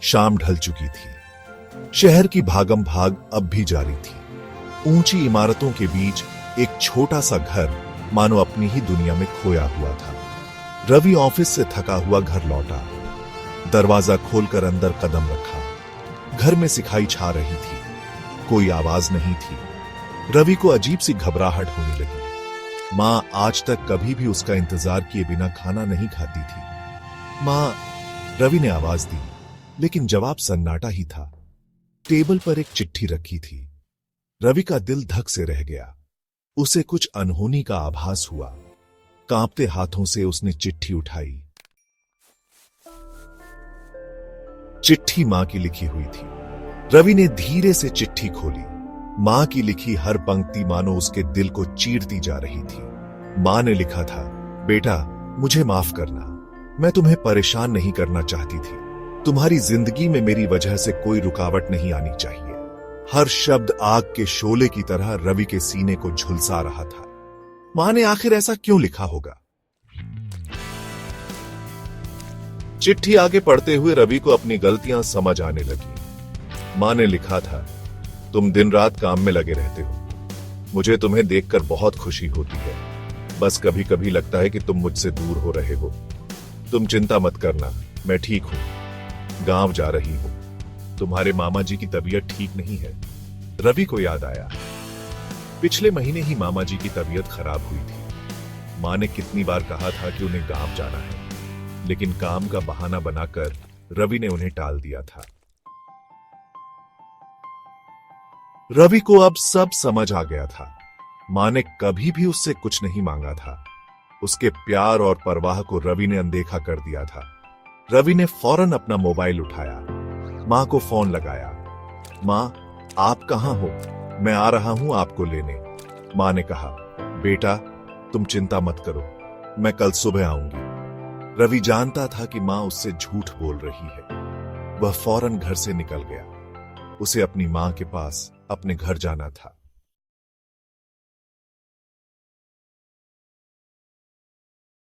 शाम ढल चुकी थी। शहर की भागम भाग अब भी जारी थी। ऊंची इमारतों के बीच एक छोटा सा घर मानो अपनी ही दुनिया में खोया हुआ था। रवि ऑफिस से थका हुआ घर लौटा। दरवाजा खोलकर अंदर कदम रखा। घर में सिखाई छा रही थी। कोई आवाज नहीं थी। रवि को अजीब सी घबराहट होने लगी। मां आज तक कभी भी उसका इंतजार किए बिना खाना नहीं खाती थी। मां, रवि ने आवाज दी, लेकिन जवाब सन्नाटा ही था। टेबल पर एक चिट्ठी रखी थी। रवि का दिल धक से रह गया। उसे कुछ अनहोनी का आभास हुआ। कांपते हाथों से उसने चिट्ठी उठाई। चिट्ठी मां की लिखी हुई थी। रवि ने धीरे से चिट्ठी खोली। मां की लिखी हर पंक्ति मानो उसके दिल को चीरती जा रही थी। मां ने लिखा था, बेटा, मुझे माफ करना। मैं तुम्हें परेशान नहीं करना चाहती थी। तुम्हारी जिंदगी में मेरी वजह से कोई रुकावट नहीं आनी चाहिए। हर शब्द आग के शोले की तरह रवि के सीने को झुलसा रहा था। मां ने आखिर ऐसा क्यों लिखा होगा? चिट्ठी आगे पढ़ते हुए रवि को अपनी गलतियां समझ आने लगी। मां ने लिखा था, तुम दिन रात काम में लगे रहते हो। मुझे तुम्हें देखकर बहुत खुशी होती है। बस कभी कभी लगता है कि तुम मुझसे दूर हो रहे हो। तुम चिंता मत करना, मैं ठीक हूं। गांव जा रही हूं। तुम्हारे मामा जी की तबीयत ठीक नहीं है। रवि को याद आया, पिछले महीने ही मामा जी की तबीयत खराब हुई थी। मां ने कितनी बार कहा था कि उन्हें गांव जाना है, लेकिन काम का बहाना बनाकर रवि ने उन्हें टाल दिया था। रवि को अब सब समझ आ गया था। मां ने कभी भी उससे कुछ नहीं मांगा था। उसके प्यार और परवाह को रवि ने अनदेखा कर दिया था। रवि ने फौरन अपना मोबाइल उठाया, मां को फोन लगाया। मां, आप कहां हो? मैं आ रहा हूं आपको लेने। मां ने कहा, बेटा, तुम चिंता मत करो, मैं कल सुबह आऊंगी। रवि जानता था कि मां उससे झूठ बोल रही है। वह फौरन घर से निकल गया। उसे अपनी मां के पास अपने घर जाना था।